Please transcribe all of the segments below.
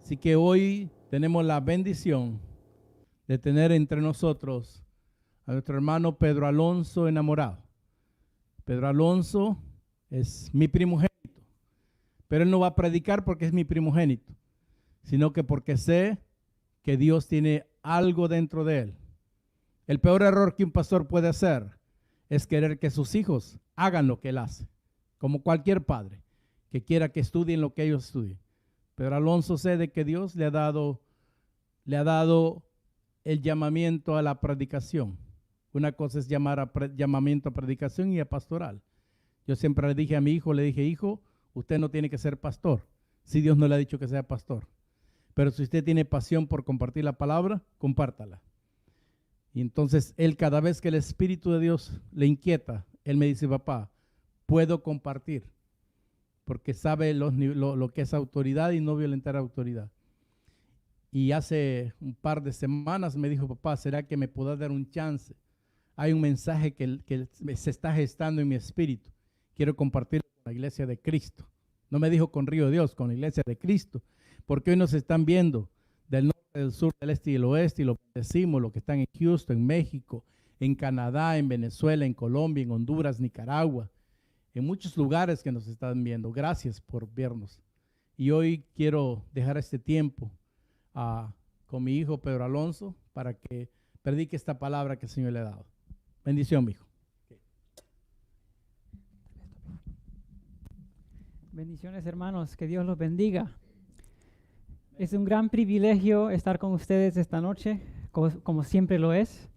Así que hoy tenemos la bendición de tener entre nosotros a nuestro hermano Pedro Alonso Enamorado. Pedro Alonso es mi primogénito, pero él no va a predicar porque es mi primogénito, sino que porque sé que Dios tiene algo dentro de él. El peor error que un pastor puede hacer es querer que sus hijos hagan lo que él hace, como cualquier padre que quiera que estudien lo que ellos estudien. Pedro Alonso sé de que Dios le ha dado el llamamiento a la predicación. Una cosa es llamamiento a predicación y a pastoral. Yo siempre le dije a mi hijo, hijo, usted no tiene que ser pastor, si Dios no le ha dicho que sea pastor. Pero si usted tiene pasión por compartir la palabra, compártala. Y entonces él, cada vez que el Espíritu de Dios le inquieta, él me dice, papá, puedo compartir, porque sabe lo que es autoridad y no violentar autoridad. Y hace un par de semanas me dijo, papá, ¿será que me puedas dar un chance? Hay un mensaje que se está gestando en mi espíritu. Quiero compartirlo con la iglesia de Cristo. No me dijo con Río de Dios, con la iglesia de Cristo. Porque hoy nos están viendo del norte, del sur, del este y del oeste, y lo decimos, los que están en Houston, en México, en Canadá, en Venezuela, en Colombia, en Honduras, Nicaragua, en muchos lugares que nos están viendo. Gracias por vernos. Y hoy quiero dejar este tiempo con mi hijo Pedro Alonso para que predique esta palabra que el Señor le ha dado. Bendición, mi hijo. Bendiciones, hermanos, que Dios los bendiga. Es un gran privilegio estar con ustedes esta noche, como siempre lo es.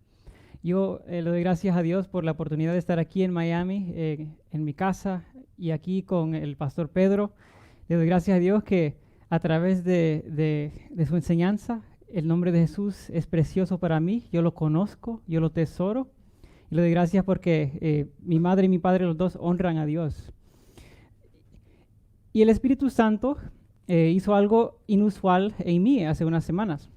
Yo le doy gracias a Dios por la oportunidad de estar aquí en Miami, en mi casa, y aquí con el pastor Pedro. Le doy gracias a Dios que a través de su enseñanza, el nombre de Jesús es precioso para mí. Yo lo conozco, yo lo tesoro. Y le doy gracias porque mi madre y mi padre, los dos, honran a Dios. Y el Espíritu Santo hizo algo inusual en mí hace unas semanas.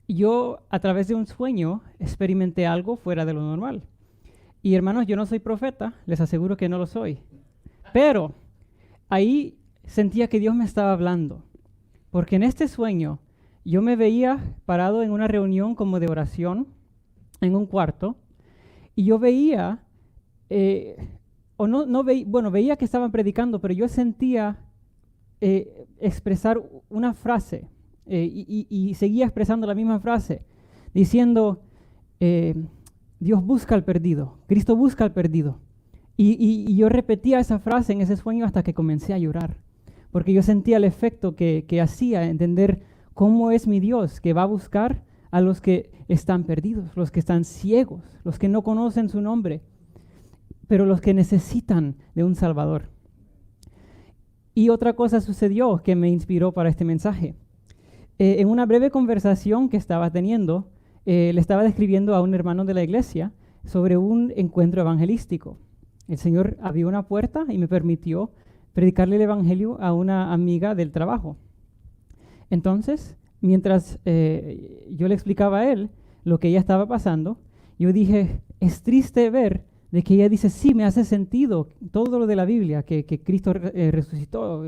Yo, a través de un sueño, experimenté algo fuera de lo normal. Y hermanos, yo no soy profeta, les aseguro que no lo soy. Pero ahí sentía que Dios me estaba hablando. Porque en este sueño yo me veía parado en una reunión como de oración, en un cuarto, y yo veía, veía que estaban predicando, pero yo sentía expresar una frase, y seguía expresando la misma frase, diciendo, Dios busca al perdido, Cristo busca al perdido. Y yo repetía esa frase en ese sueño hasta que comencé a llorar, porque yo sentía el efecto que hacía entender cómo es mi Dios, que va a buscar a los que están perdidos, los que están ciegos, los que no conocen su nombre, pero los que necesitan de un Salvador. Y otra cosa sucedió que me inspiró para este mensaje. En una breve conversación que estaba teniendo, le estaba describiendo a un hermano de la iglesia sobre un encuentro evangelístico. El Señor abrió una puerta y me permitió predicarle el evangelio a una amiga del trabajo. Entonces, mientras yo le explicaba a él lo que ella estaba pasando, yo dije, es triste ver de que ella dice, sí, me hace sentido todo lo de la Biblia, que Cristo resucitó.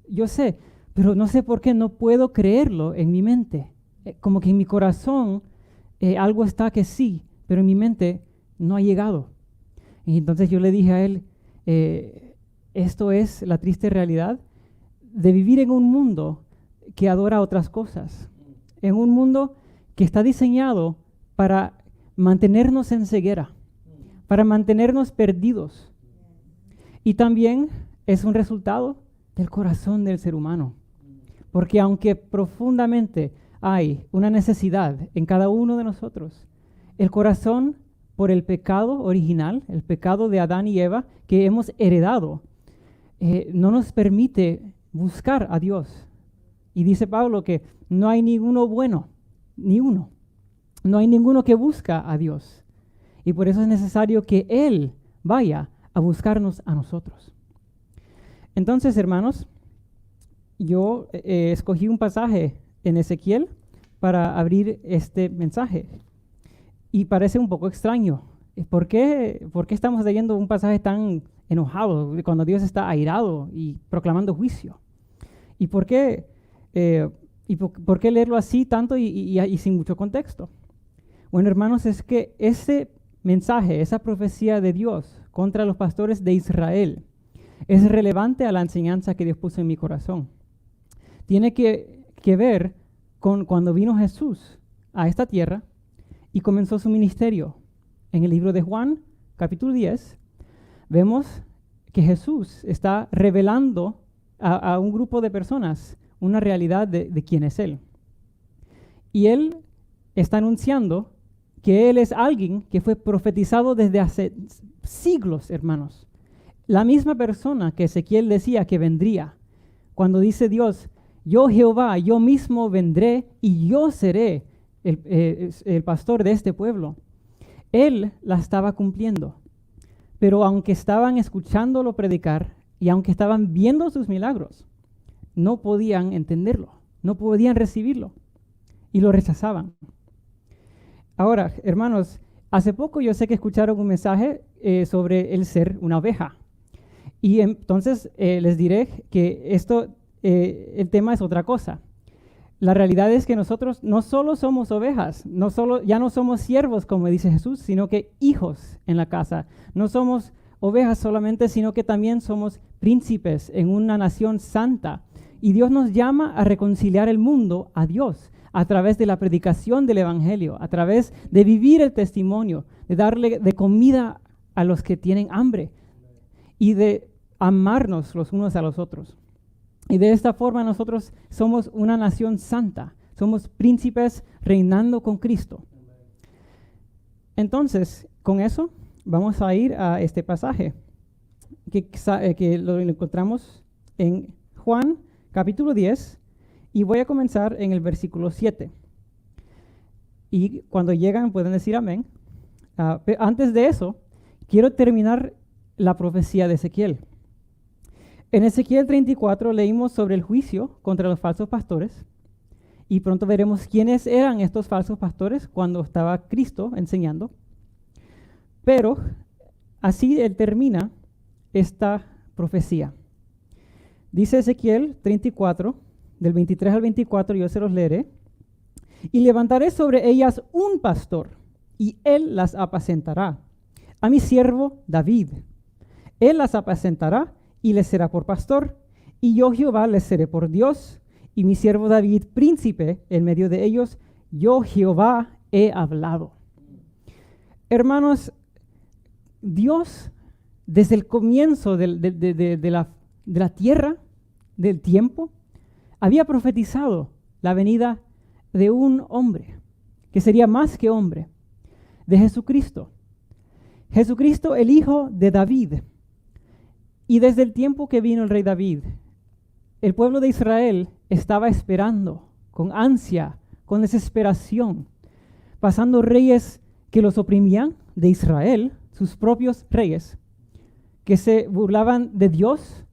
Yo sé, pero no sé por qué no puedo creerlo en mi mente. Como que en mi corazón algo está que sí, pero en mi mente no ha llegado. Y entonces yo le dije a él, esto es la triste realidad de vivir en un mundo que adora otras cosas, en un mundo que está diseñado para mantenernos en ceguera, para mantenernos perdidos. Y también es un resultado del corazón del ser humano. Porque aunque profundamente hay una necesidad en cada uno de nosotros, el corazón, por el pecado original, el pecado de Adán y Eva que hemos heredado, no nos permite buscar a Dios. Y dice Pablo que no hay ninguno bueno, ni uno. No hay ninguno que busca a Dios. Y por eso es necesario que Él vaya a buscarnos a nosotros. Entonces, hermanos, yo escogí un pasaje en Ezequiel para abrir este mensaje. Y parece un poco extraño. ¿Por qué estamos leyendo un pasaje tan enojado cuando Dios está airado y proclamando juicio? ¿Y por qué ¿Y por qué leerlo así tanto y sin mucho contexto? Bueno, hermanos, es que ese mensaje, esa profecía de Dios contra los pastores de Israel es relevante a la enseñanza que Dios puso en mi corazón. Tiene que ver con cuando vino Jesús a esta tierra y comenzó su ministerio. En el libro de Juan, capítulo 10, vemos que Jesús está revelando a un grupo de personas una realidad de quién es Él. Y Él está anunciando que Él es alguien que fue profetizado desde hace siglos, hermanos. La misma persona que Ezequiel decía que vendría. Cuando dice Dios, yo Jehová, yo mismo vendré y yo seré el pastor de este pueblo. Él la estaba cumpliendo. Pero aunque estaban escuchándolo predicar y aunque estaban viendo sus milagros, no podían entenderlo, no podían recibirlo y lo rechazaban. Ahora, hermanos, hace poco yo sé que escucharon un mensaje sobre el ser una oveja. Y entonces les diré que el tema es otra cosa. La realidad es que nosotros no solo somos ovejas, ya no somos siervos, como dice Jesús, sino que hijos en la casa. No somos ovejas solamente, sino que también somos príncipes en una nación santa. Y Dios nos llama a reconciliar el mundo a Dios a través de la predicación del Evangelio, a través de vivir el testimonio, de darle de comida a los que tienen hambre y de amarnos los unos a los otros. Y de esta forma nosotros somos una nación santa, somos príncipes reinando con Cristo. Entonces, con eso vamos a ir a este pasaje que lo encontramos en Juan capítulo 10 y voy a comenzar en el versículo 7. Y cuando llegan pueden decir amén. Pero antes de eso, quiero terminar la profecía de Ezequiel. En Ezequiel 34 leímos sobre el juicio contra los falsos pastores y pronto veremos quiénes eran estos falsos pastores cuando estaba Cristo enseñando. Pero así él termina esta profecía. Dice Ezequiel 34, del 23 al 24, yo se los leeré. Y levantaré sobre ellas un pastor, y él las apacentará. A mi siervo David. Él las apacentará y les será por pastor, y yo Jehová les seré por Dios, y mi siervo David príncipe en medio de ellos. Yo Jehová he hablado. Hermanos, Dios desde el comienzo de la tierra, del tiempo, había profetizado la venida de un hombre, que sería más que hombre, de Jesucristo. Jesucristo, el hijo de David. Y desde el tiempo que vino el rey David, el pueblo de Israel estaba esperando con ansia, con desesperación, pasando reyes que los oprimían de Israel, sus propios reyes, que se burlaban de Dios,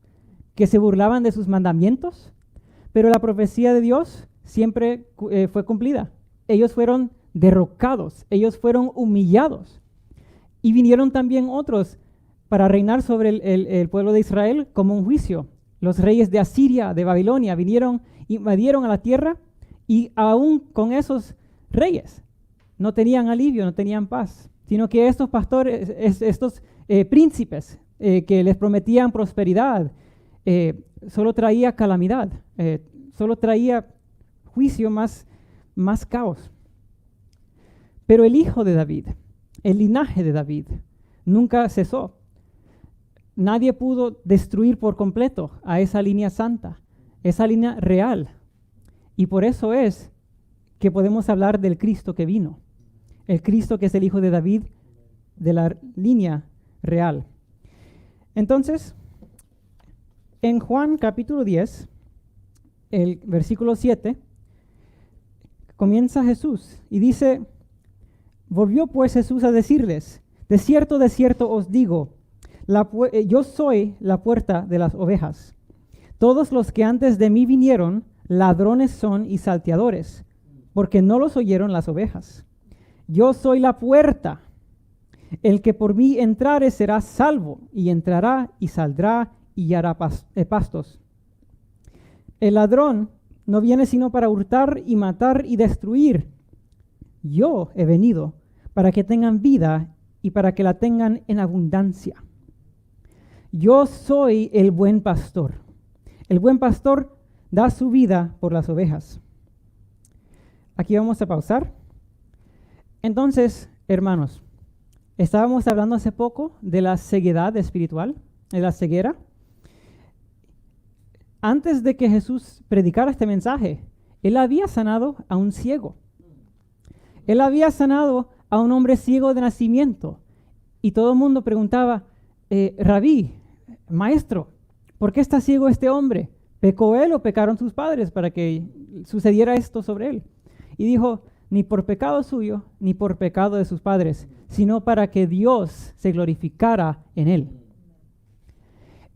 que se burlaban de sus mandamientos, pero la profecía de Dios siempre fue cumplida. Ellos fueron derrocados, ellos fueron humillados. Y vinieron también otros para reinar sobre el pueblo de Israel como un juicio. Los reyes de Asiria, de Babilonia, vinieron, invadieron a la tierra y aún con esos reyes no tenían alivio, no tenían paz, sino que estos pastores, estos príncipes que les prometían prosperidad, solo traía calamidad, solo traía juicio, más caos. Pero el hijo de David, el linaje de David, nunca cesó. Nadie pudo destruir por completo a esa línea santa, esa línea real. Y por eso es que podemos hablar del Cristo que vino, el Cristo que es el hijo de David, de la línea real. Entonces, en Juan capítulo 10, el versículo 7, comienza Jesús y dice: volvió pues Jesús a decirles: de cierto os digo, yo soy la puerta de las ovejas. Todos los que antes de mí vinieron, ladrones son y salteadores, porque no los oyeron las ovejas. Yo soy la puerta. El que por mí entrare será salvo, y entrará y saldrá y hará pastos. El ladrón no viene sino para hurtar y matar y destruir. Yo he venido para que tengan vida y para que la tengan en abundancia. Yo soy el buen pastor. El buen pastor da su vida por las ovejas. Aquí vamos a pausar. Entonces, hermanos, estábamos hablando hace poco de la ceguedad espiritual, de la ceguera. Antes de que Jesús predicara este mensaje, Él había sanado a un ciego. Él había sanado a un hombre ciego de nacimiento. Y todo el mundo preguntaba, Rabí, maestro, ¿por qué está ciego este hombre? ¿Pecó él o pecaron sus padres para que sucediera esto sobre él? Y dijo, ni por pecado suyo, ni por pecado de sus padres, sino para que Dios se glorificara en él.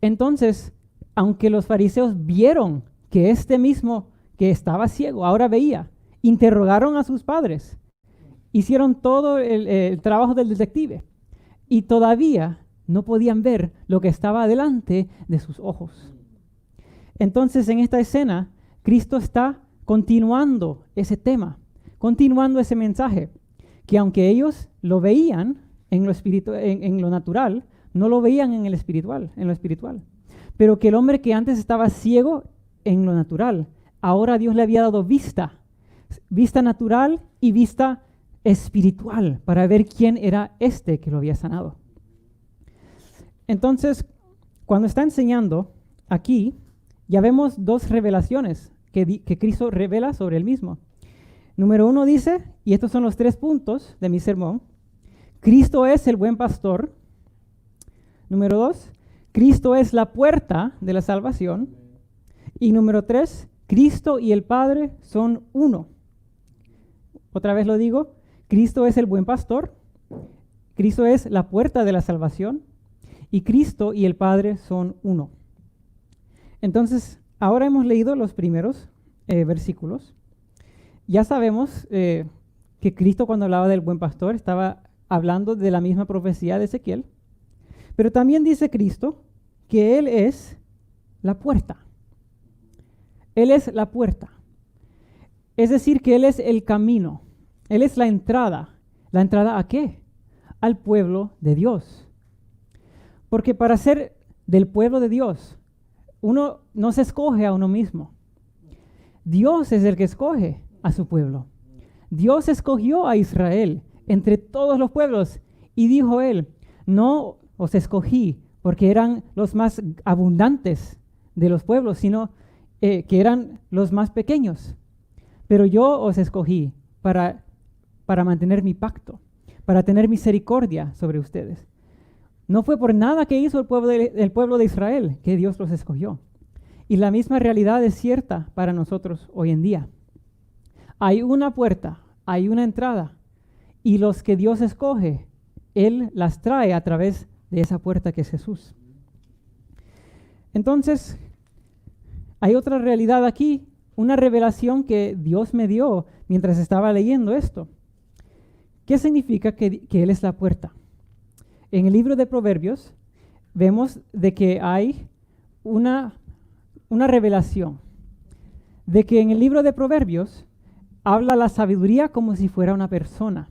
Entonces, aunque los fariseos vieron que este mismo que estaba ciego ahora veía, interrogaron a sus padres, hicieron todo el trabajo del detective y todavía no podían ver lo que estaba delante de sus ojos. Entonces, en esta escena, Cristo está continuando ese tema, continuando ese mensaje, que aunque ellos lo veían en lo natural, no lo veían en lo espiritual. Pero que el hombre que antes estaba ciego en lo natural, ahora Dios le había dado vista natural y vista espiritual, para ver quién era este que lo había sanado. Entonces, cuando está enseñando aquí, ya vemos dos revelaciones que Cristo revela sobre él mismo. Número 1 dice, y estos son los 3 puntos de mi sermón, Cristo es el buen pastor. Número 2, Cristo es la puerta de la salvación. Y número 3, Cristo y el Padre son uno. Otra vez lo digo, Cristo es el buen pastor, Cristo es la puerta de la salvación y Cristo y el Padre son uno. Entonces, ahora hemos leído los primeros versículos. Ya sabemos que Cristo, cuando hablaba del buen pastor, estaba hablando de la misma profecía de Ezequiel, pero también dice Cristo que Él es la puerta. Él es la puerta. Es decir, que Él es el camino. Él es la entrada. ¿La entrada a qué? Al pueblo de Dios. Porque para ser del pueblo de Dios, uno no se escoge a uno mismo. Dios es el que escoge a su pueblo. Dios escogió a Israel entre todos los pueblos y dijo Él, no os escogí porque eran los más abundantes de los pueblos, sino que eran los más pequeños. Pero yo os escogí para mantener mi pacto, para tener misericordia sobre ustedes. No fue por nada que hizo el pueblo de Israel que Dios los escogió. Y la misma realidad es cierta para nosotros hoy en día. Hay una puerta, hay una entrada, y los que Dios escoge, Él las trae a través de esa puerta que es Jesús. Entonces, hay otra realidad aquí, una revelación que Dios me dio mientras estaba leyendo esto. ¿Qué significa que Él es la puerta? En el libro de Proverbios vemos de que hay una revelación, de que en el libro de Proverbios habla la sabiduría como si fuera una persona.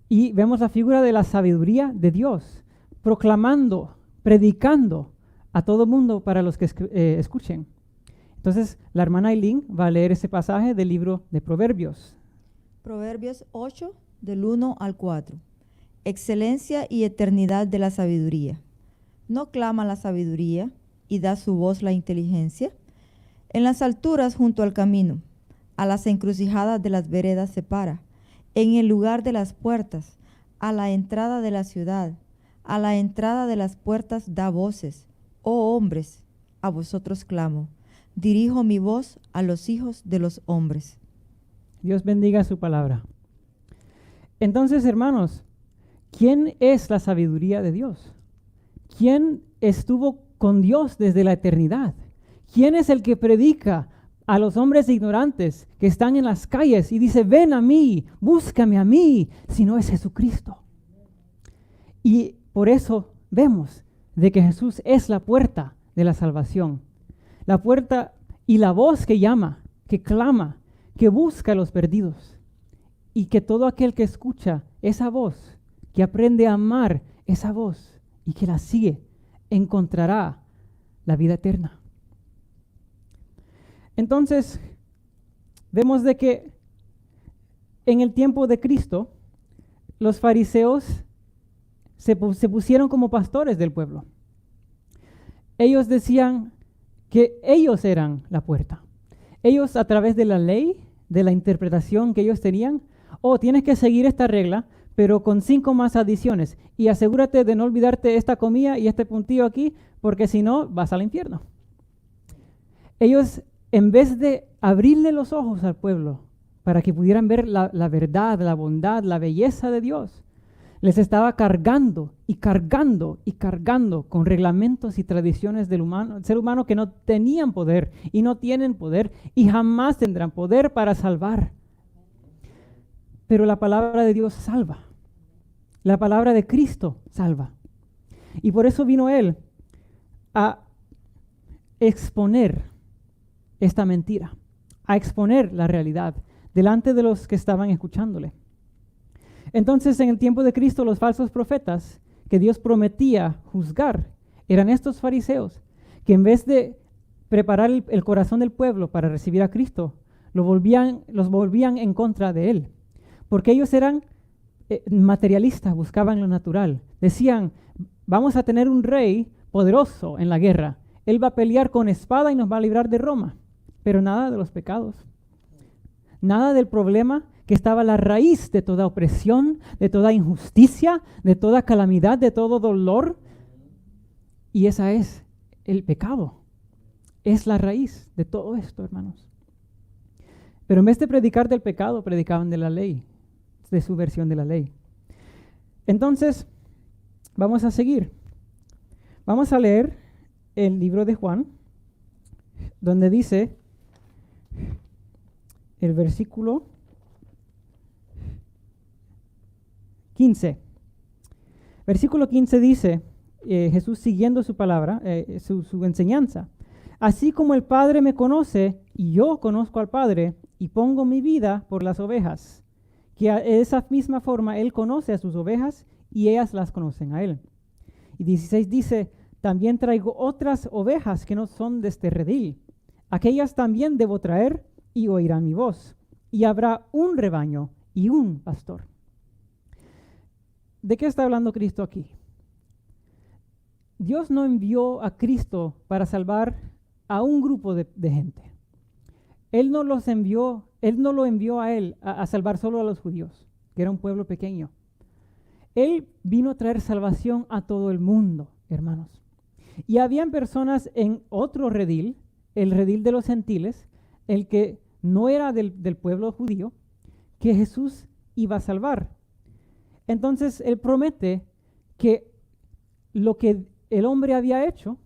Y vemos la figura de la sabiduría de Dios, proclamando, predicando a todo mundo para los que escuchen. Entonces, la hermana Eileen va a leer ese pasaje del libro de Proverbios. Proverbios 8, del 1 al 4. Excelencia y eternidad de la sabiduría. ¿No clama la sabiduría y da su voz la inteligencia? En las alturas junto al camino, a las encrucijadas de las veredas se para, en el lugar de las puertas, a la entrada de la ciudad, a la entrada de las puertas da voces. Oh hombres, a vosotros clamo, dirijo mi voz a los hijos de los hombres. Dios bendiga su palabra. Entonces, hermanos, ¿quién es la sabiduría de Dios? ¿Quién estuvo con Dios desde la eternidad? ¿Quién es el que predica a los hombres ignorantes que están en las calles y dice, ven a mí, búscame a mí, si no es Jesucristo? Y por eso vemos de que Jesús es la puerta de la salvación. La puerta y la voz que llama que clama, que busca a los perdidos. Y que todo aquel que escucha esa voz, que aprende a amar esa voz y que la sigue, encontrará la vida eterna. Entonces, vemos de que en el tiempo de Cristo, los fariseos se pusieron como pastores del pueblo. Ellos decían que ellos eran la puerta. Ellos, a través de la ley, de la interpretación que ellos tenían, tienes que seguir esta regla, pero con 5 más adiciones. Y asegúrate de no olvidarte esta comida y este puntillo aquí, porque si no, vas al infierno. Ellos, en vez de abrirle los ojos al pueblo para que pudieran ver la verdad, la bondad, la belleza de Dios, les estaba cargando y cargando y cargando con reglamentos y tradiciones del ser humano que no tenían poder y no tienen poder y jamás tendrán poder para salvar. Pero la palabra de Dios salva. La palabra de Cristo salva. Y por eso vino Él a exponer esta mentira, a exponer la realidad delante de los que estaban escuchándole. Entonces, en el tiempo de Cristo, los falsos profetas que Dios prometía juzgar eran estos fariseos que en vez de preparar el corazón del pueblo para recibir a Cristo, los volvían en contra de Él. Porque ellos eran materialistas, buscaban lo natural. Decían, vamos a tener un rey poderoso en la guerra. Él va a pelear con espada y nos va a librar de Roma. Pero nada de los pecados. Nada del problema que estaba a la raíz de toda opresión, de toda injusticia, de toda calamidad, de todo dolor. Y esa es el pecado. Es la raíz de todo esto, hermanos. Pero en vez de predicar del pecado, predicaban de la ley, de su versión de la ley. Entonces, vamos a seguir. Vamos a leer el libro de Juan, donde dice el versículo 15. Versículo 15 dice, Jesús siguiendo su palabra, su enseñanza. Así como el Padre me conoce y yo conozco al Padre y pongo mi vida por las ovejas, que de esa misma forma Él conoce a sus ovejas y ellas las conocen a Él. Y 16 dice, también traigo otras ovejas que no son de este redil. Aquellas también debo traer y oirán mi voz. Y habrá un rebaño y un pastor. ¿De qué está hablando Cristo aquí? Dios no envió a Cristo para salvar a un grupo de gente. Él no lo envió a Él a salvar solo a los judíos, que era un pueblo pequeño. Él vino a traer salvación a todo el mundo, hermanos. Y habían personas en otro redil, el redil de los gentiles, el que no era del pueblo judío, que Jesús iba a salvar. Entonces, Él promete que lo que el hombre había hecho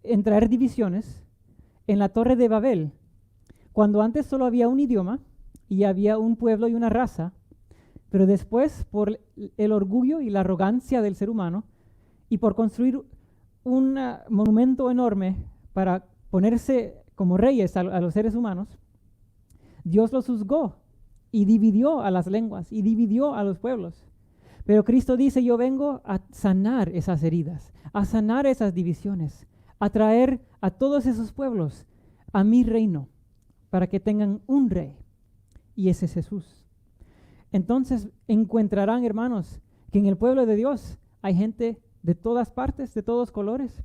en traer divisiones en la Torre de Babel, cuando antes solo había un idioma y había un pueblo y una raza, pero después por el orgullo y la arrogancia del ser humano y por construir un monumento enorme para ponerse como reyes a los seres humanos, Dios los juzgó y dividió a las lenguas y dividió a los pueblos. Pero Cristo dice, yo vengo a sanar esas heridas, a sanar esas divisiones, a traer a todos esos pueblos a mi reino, para que tengan un rey, y ese es Jesús. Entonces encontrarán, hermanos, que en el pueblo de Dios hay gente de todas partes, de todos colores,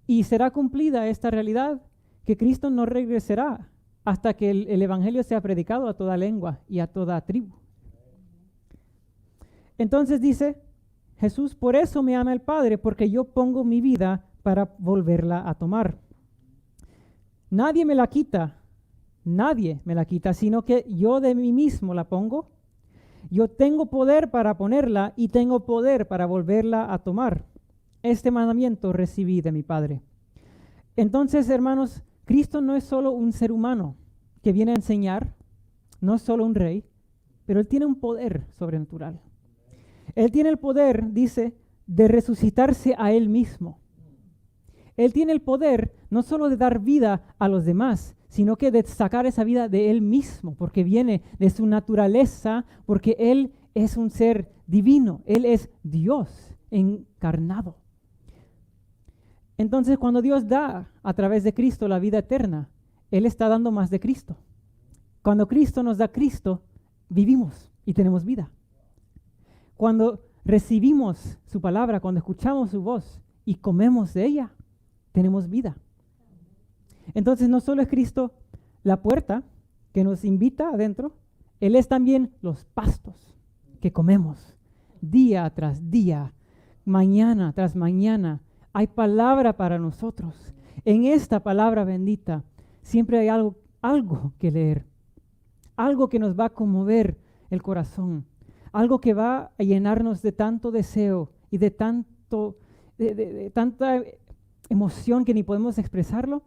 y será cumplida esta realidad, que Cristo no regresará hasta que el evangelio sea predicado a toda lengua y a toda tribu. Entonces dice Jesús, por eso me ama el Padre, porque yo pongo mi vida para volverla a tomar. Nadie me la quita, sino que yo de mí mismo la pongo. Yo tengo poder para ponerla y tengo poder para volverla a tomar. Este mandamiento recibí de mi Padre. Entonces, hermanos, Cristo no es solo un ser humano que viene a enseñar, no es solo un rey, pero Él tiene un poder sobrenatural. Él tiene el poder, dice, de resucitarse a Él mismo. Él tiene el poder no solo de dar vida a los demás, sino que de sacar esa vida de Él mismo, porque viene de su naturaleza, porque Él es un ser divino, Él es Dios encarnado. Entonces, cuando Dios da a través de Cristo la vida eterna, Él está dando más de Cristo. Cuando Cristo nos da Cristo, vivimos y tenemos vida. Cuando recibimos su palabra, cuando escuchamos su voz y comemos de ella, tenemos vida. Entonces, no solo es Cristo la puerta que nos invita adentro, Él es también los pastos que comemos día tras día, mañana tras mañana. Hay palabra para nosotros. En esta palabra bendita siempre hay algo que leer, algo que nos va a conmover el corazón, algo que va a llenarnos de tanto deseo y de tanta emoción que ni podemos expresarlo,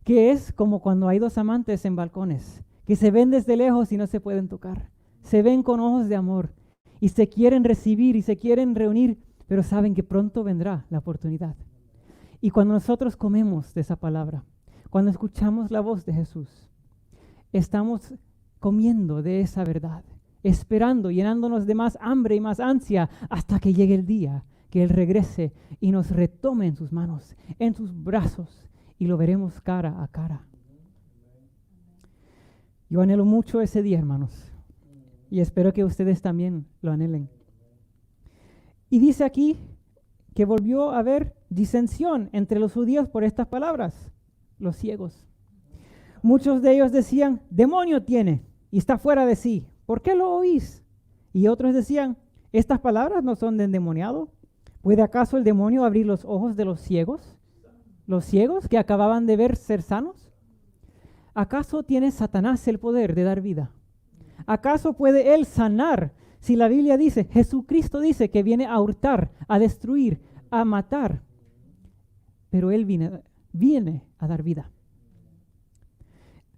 que es como cuando hay dos amantes en balcones, que se ven desde lejos y no se pueden tocar, se ven con ojos de amor y se quieren recibir y se quieren reunir, pero saben que pronto vendrá la oportunidad. Y cuando nosotros comemos de esa palabra, cuando escuchamos la voz de Jesús, estamos comiendo de esa verdad, esperando, llenándonos de más hambre y más ansia hasta que llegue el día que Él regrese y nos retome en sus manos, en sus brazos, y lo veremos cara a cara. Yo anhelo mucho ese día, hermanos, y espero que ustedes también lo anhelen. Y dice aquí que volvió a haber disensión entre los judíos por estas palabras, los ciegos. Muchos de ellos decían, demonio tiene y está fuera de sí, ¿por qué lo oís? Y otros decían, estas palabras no son de endemoniado. ¿Puede acaso el demonio abrir los ojos de los ciegos que acababan de ver ser sanos? ¿Acaso tiene Satanás el poder de dar vida? ¿Acaso puede él sanar? Si la Biblia dice, Jesucristo dice que viene a hurtar, a destruir, a matar, pero Él viene a dar vida.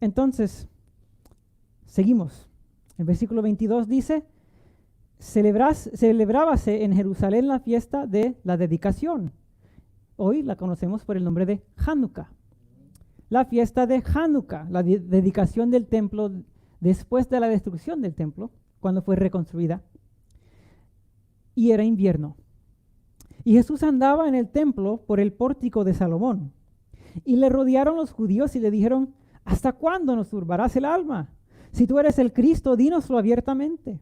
Entonces, seguimos. El versículo 22 dice, celebrábase en Jerusalén la fiesta de la dedicación. Hoy la conocemos por el nombre de Hanukkah. La fiesta de Hanukkah, la dedicación del templo después de la destrucción del templo, cuando fue reconstruida, y era invierno. Y Jesús andaba en el templo por el pórtico de Salomón, y le rodearon los judíos y le dijeron, ¿hasta cuándo nos turbarás el alma? Si tú eres el Cristo, dínoslo abiertamente.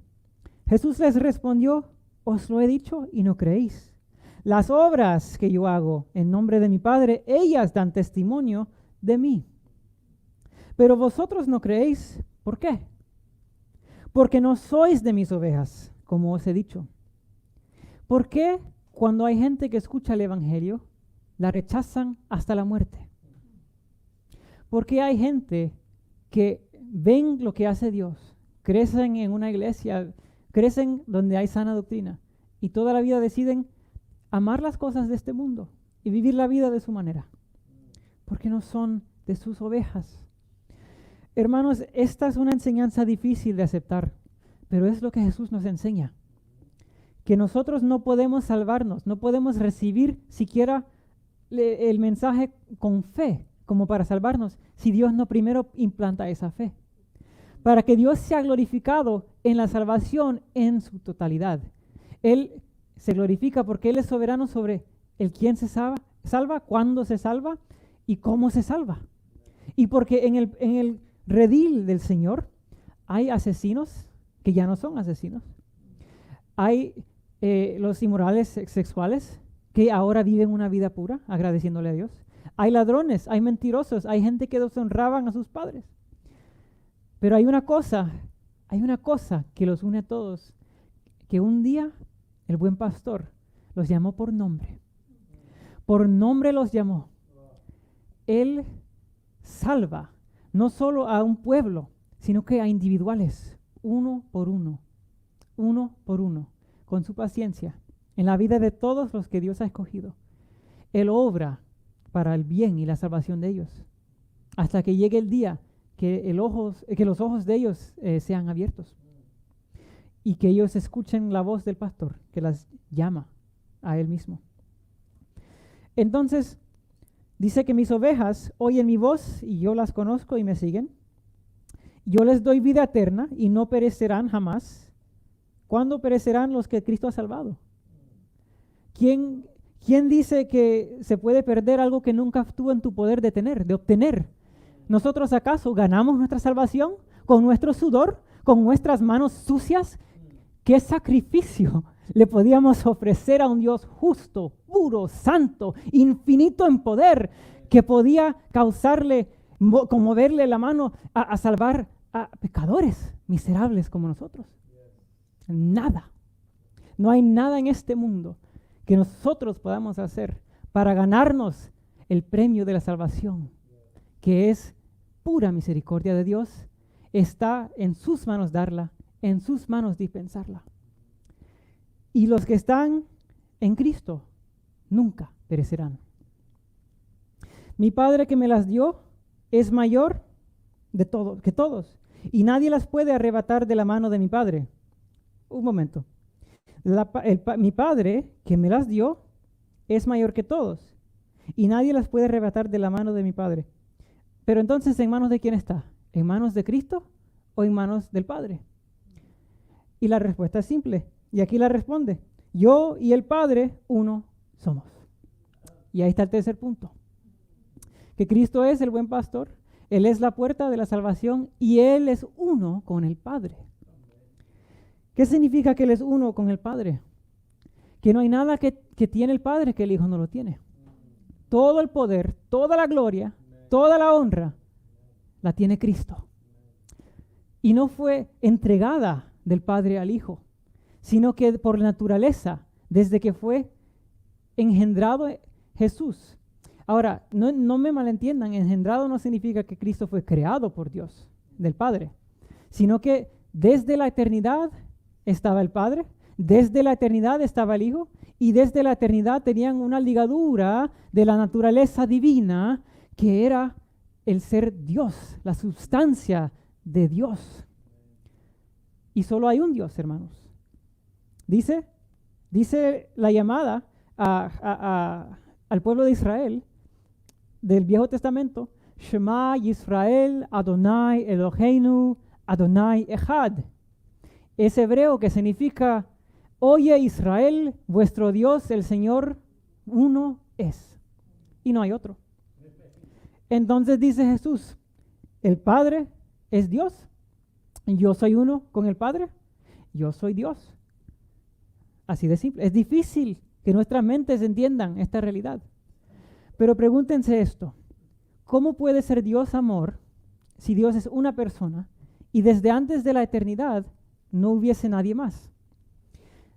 Jesús les respondió, os lo he dicho y no creéis. Las obras que yo hago en nombre de mi Padre, ellas dan testimonio de mí. Pero vosotros no creéis, ¿por qué? Porque no sois de mis ovejas, como os he dicho. ¿Por qué cuando hay gente que escucha el Evangelio, la rechazan hasta la muerte? ¿Por qué hay gente que ven lo que hace Dios, crecen en una iglesia, crecen donde hay sana doctrina y toda la vida deciden amar las cosas de este mundo y vivir la vida de su manera? Porque no son de sus ovejas. Hermanos, esta es una enseñanza difícil de aceptar, pero es lo que Jesús nos enseña. Que nosotros no podemos salvarnos, no podemos recibir siquiera el mensaje con fe, como para salvarnos, si Dios no primero implanta esa fe. Para que Dios sea glorificado en la salvación en su totalidad. Él se glorifica porque Él es soberano sobre el quién se salva, cuándo se salva y cómo se salva. Y porque en el redil del Señor hay asesinos que ya no son asesinos. Hay los inmorales sexuales que ahora viven una vida pura, agradeciéndole a Dios. Hay ladrones, hay mentirosos, hay gente que deshonraban a sus padres. Pero hay una cosa que los une a todos, que un día el buen pastor los llamó por nombre. Por nombre los llamó. Él salva no solo a un pueblo, sino que a individuales, uno por uno, con su paciencia, en la vida de todos los que Dios ha escogido. Él obra para el bien y la salvación de ellos, hasta que llegue el día que los ojos de ellos sean abiertos y que ellos escuchen la voz del pastor que las llama a Él mismo. Entonces, Dice que mis ovejas oyen mi voz y yo las conozco y me siguen. Yo les doy vida eterna y no perecerán jamás. ¿Cuándo perecerán los que Cristo ha salvado? ¿Quién dice que se puede perder algo que nunca estuvo en tu poder de obtener? ¿Nosotros acaso ganamos nuestra salvación con nuestro sudor, con nuestras manos sucias? ¿Qué sacrificio le podíamos ofrecer a un Dios justo, puro, santo, infinito en poder, que podía causarle, conmoverle la mano a salvar a pecadores miserables como nosotros? Nada. No hay nada en este mundo que nosotros podamos hacer para ganarnos el premio de la salvación, que es pura misericordia de Dios. Está en sus manos darla, en sus manos dispensarla. Y los que están en Cristo nunca perecerán. Mi Padre que me las dio es mayor que todos, y nadie las puede arrebatar de la mano de mi Padre. Un momento. Mi Padre que me las dio es mayor que todos, y nadie las puede arrebatar de la mano de mi Padre. Pero entonces, ¿en manos de quién está? ¿En manos de Cristo o en manos del Padre? Y la respuesta es simple, y aquí la responde: yo y el Padre uno somos. Y ahí está el tercer punto, que Cristo es el buen pastor, Él es la puerta de la salvación y Él es uno con el Padre. ¿Qué significa que Él es uno con el Padre? Que no hay nada que tiene el Padre que el Hijo no lo tiene. Todo el poder, toda la gloria, toda la honra la tiene Cristo. Y no fue entregada del Padre al Hijo, sino que por naturaleza, desde que fue engendrado Jesús. Ahora, no me malentiendan, engendrado no significa que Cristo fue creado por Dios, del Padre, sino que desde la eternidad estaba el Padre, desde la eternidad estaba el Hijo, y desde la eternidad tenían una ligadura de la naturaleza divina, que era el ser Dios, la sustancia de Dios. Y solo hay un Dios, hermanos. Dice la llamada al pueblo de Israel del Viejo Testamento: Shema Yisrael Adonai Eloheinu Adonai Echad. Es hebreo, que significa: oye Israel, vuestro Dios, el Señor, uno es, y no hay otro. Entonces dice Jesús: el Padre es Dios, yo soy uno con el Padre, yo soy Dios. Así de simple. Es difícil que nuestras mentes entiendan esta realidad. Pero pregúntense esto: ¿cómo puede ser Dios amor si Dios es una persona y desde antes de la eternidad no hubiese nadie más?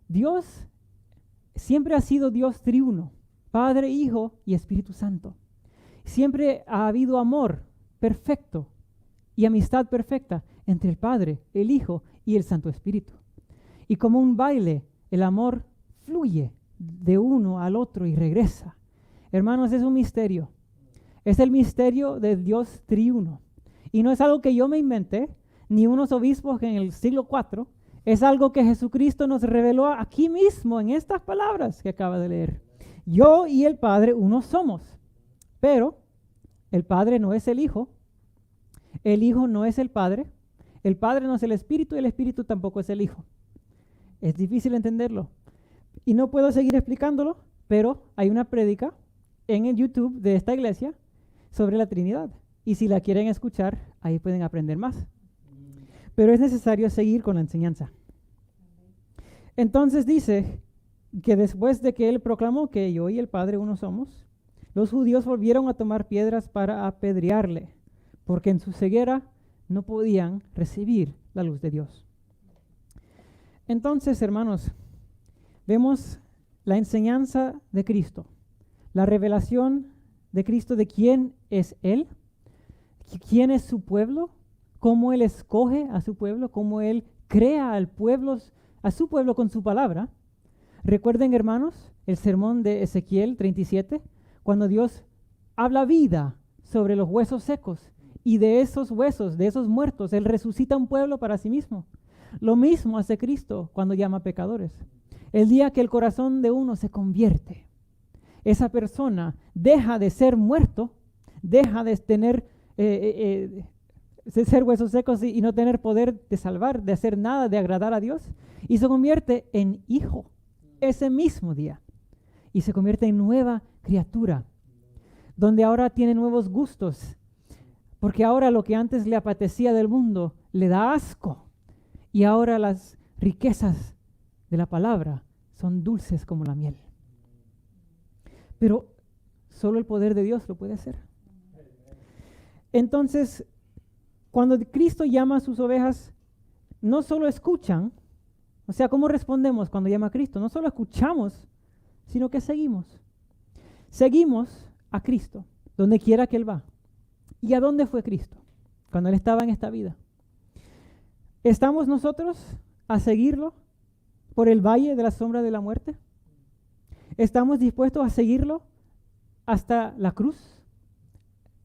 Dios siempre ha sido Dios triuno, Padre, Hijo y Espíritu Santo. Siempre ha habido amor perfecto y amistad perfecta entre el Padre, el Hijo y el Santo Espíritu. Y como un baile, el amor fluye de uno al otro y regresa. Hermanos, es un misterio. Es el misterio del Dios triuno. Y no es algo que yo me inventé, ni unos obispos en el siglo IV. Es algo que Jesucristo nos reveló aquí mismo, en estas palabras que acaba de leer. Yo y el Padre uno somos. Pero el Padre no es el Hijo no es el Padre no es el Espíritu y el Espíritu tampoco es el Hijo. Es difícil entenderlo. Y no puedo seguir explicándolo, pero hay una prédica en el YouTube de esta iglesia sobre la Trinidad. Y si la quieren escuchar, ahí pueden aprender más. Pero es necesario seguir con la enseñanza. Entonces dice que después de que él proclamó que yo y el Padre uno somos, los judíos volvieron a tomar piedras para apedrearle, porque en su ceguera no podían recibir la luz de Dios. Entonces, hermanos, vemos la enseñanza de Cristo, la revelación de Cristo de quién es Él, quién es su pueblo, cómo Él escoge a su pueblo, cómo Él crea a su pueblo con su palabra. Recuerden, hermanos, el sermón de Ezequiel 37, cuando Dios habla vida sobre los huesos secos, y de esos huesos, de esos muertos, Él resucita un pueblo para sí mismo. Lo mismo hace Cristo cuando llama pecadores. El día que el corazón de uno se convierte, esa persona deja de ser muerto, deja de tener, de ser huesos secos y no tener poder de salvar, de hacer nada, de agradar a Dios, y se convierte en hijo ese mismo día. Y se convierte en nueva criatura, donde ahora tiene nuevos gustos, porque ahora lo que antes le apetecía del mundo le da asco, y ahora las riquezas de la palabra son dulces como la miel. Pero solo el poder de Dios lo puede hacer. Entonces, cuando Cristo llama a sus ovejas, no solo escuchan, o sea, ¿cómo respondemos cuando llama a Cristo? No solo escuchamos, sino que seguimos. Seguimos a Cristo, donde quiera que Él va. ¿Y a dónde fue Cristo cuando Él estaba en esta vida? ¿Estamos nosotros a seguirlo por el valle de la sombra de la muerte? ¿Estamos dispuestos a seguirlo hasta la cruz,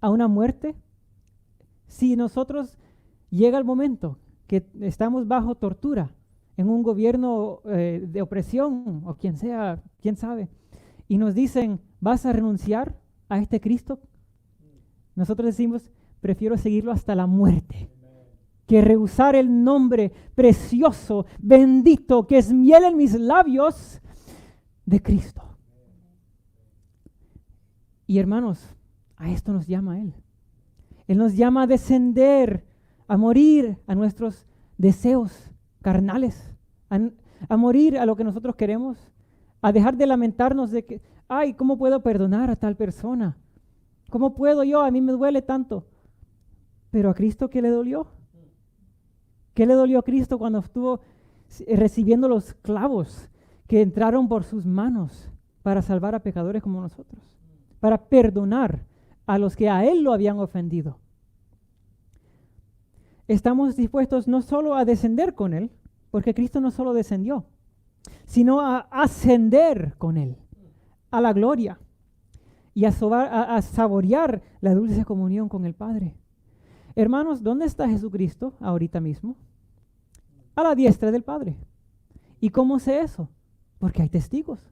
a una muerte? Si nosotros llega el momento que estamos bajo tortura, en un gobierno de opresión, o quien sea, quién sabe, y nos dicen, ¿vas a renunciar a este Cristo? Nosotros decimos, prefiero seguirlo hasta la muerte, que rehusar el nombre precioso, bendito, que es miel en mis labios, de Cristo. Y hermanos, a esto nos llama Él. Él nos llama a descender, a morir a nuestros deseos carnales, a morir a lo que nosotros queremos, a dejar de lamentarnos de que, ay, ¿cómo puedo perdonar a tal persona? ¿Cómo puedo yo? A mí me duele tanto. Pero a Cristo, ¿qué le dolió? ¿Qué le dolió a Cristo cuando estuvo recibiendo los clavos que entraron por sus manos para salvar a pecadores como nosotros? Para perdonar a los que a Él lo habían ofendido. Estamos dispuestos no solo a descender con Él, porque Cristo no solo descendió, sino a ascender con Él a la gloria y a saborear la dulce comunión con el Padre. Hermanos, ¿dónde está Jesucristo ahorita mismo? A la diestra del Padre. ¿Y cómo sé eso? Porque hay testigos.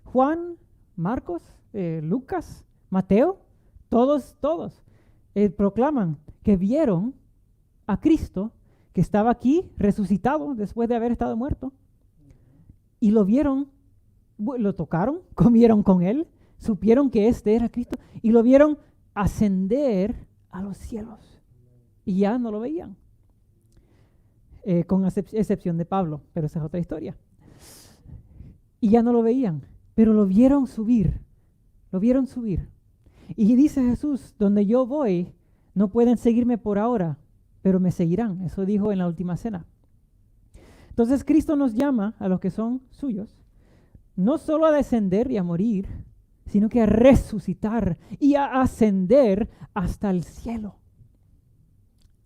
Juan, Marcos, Lucas, Mateo, todos proclaman que vieron a Cristo que estaba aquí resucitado después de haber estado muerto. Y lo vieron, lo tocaron, comieron con Él, supieron que este era Cristo y lo vieron ascender a los cielos. Y ya no lo veían. Con excepción de Pablo, pero esa es otra historia. Y ya no lo veían, pero lo vieron subir. Lo vieron subir. Y dice Jesús, donde yo voy, no pueden seguirme por ahora, pero me seguirán. Eso dijo en la última cena. Entonces Cristo nos llama a los que son suyos, no solo a descender y a morir, sino que a resucitar y a ascender hasta el cielo,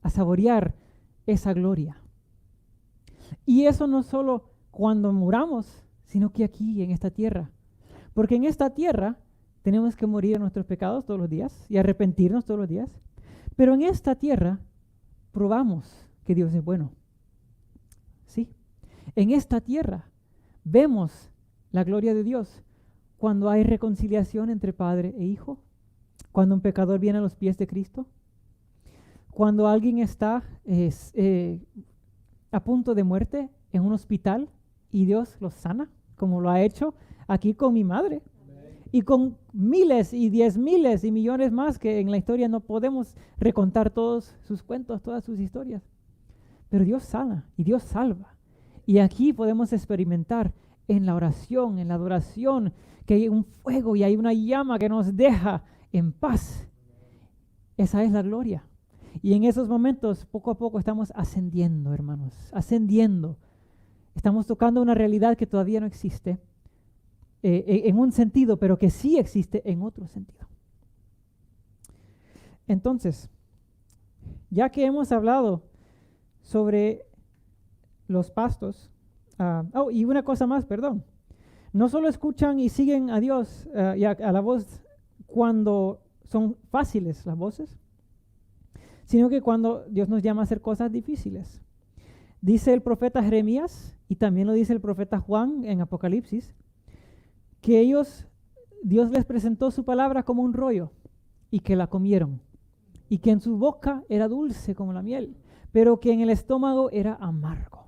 a saborear esa gloria. Y eso no solo cuando muramos, sino que aquí en esta tierra. Porque en esta tierra tenemos que morir a nuestros pecados todos los días y arrepentirnos todos los días. Pero en esta tierra probamos que Dios es bueno. Sí. En esta tierra vemos la gloria de Dios cuando hay reconciliación entre padre e hijo, cuando un pecador viene a los pies de Cristo, cuando alguien está a punto de muerte en un hospital y Dios los sana, como lo ha hecho aquí con mi madre. Y con miles y 10,000 y millones más que en la historia no podemos recontar todos sus cuentos, todas sus historias. Pero Dios sana y Dios salva. Y aquí podemos experimentar en la oración, en la adoración, que hay un fuego y hay una llama que nos deja en paz. Esa es la gloria. Y en esos momentos, poco a poco, estamos ascendiendo, hermanos, ascendiendo. Estamos tocando una realidad que todavía no existe. En un sentido, pero que sí existe en otro sentido. Entonces, ya que hemos hablado sobre los pastos, y una cosa más, perdón, no solo escuchan y siguen a Dios y a la voz cuando son fáciles las voces, sino que cuando Dios nos llama a hacer cosas difíciles. Dice el profeta Jeremías, y también lo dice el profeta Juan en Apocalipsis, que ellos Dios les presentó su palabra como un rollo y que la comieron. Y que en su boca era dulce como la miel, pero que en el estómago era amargo.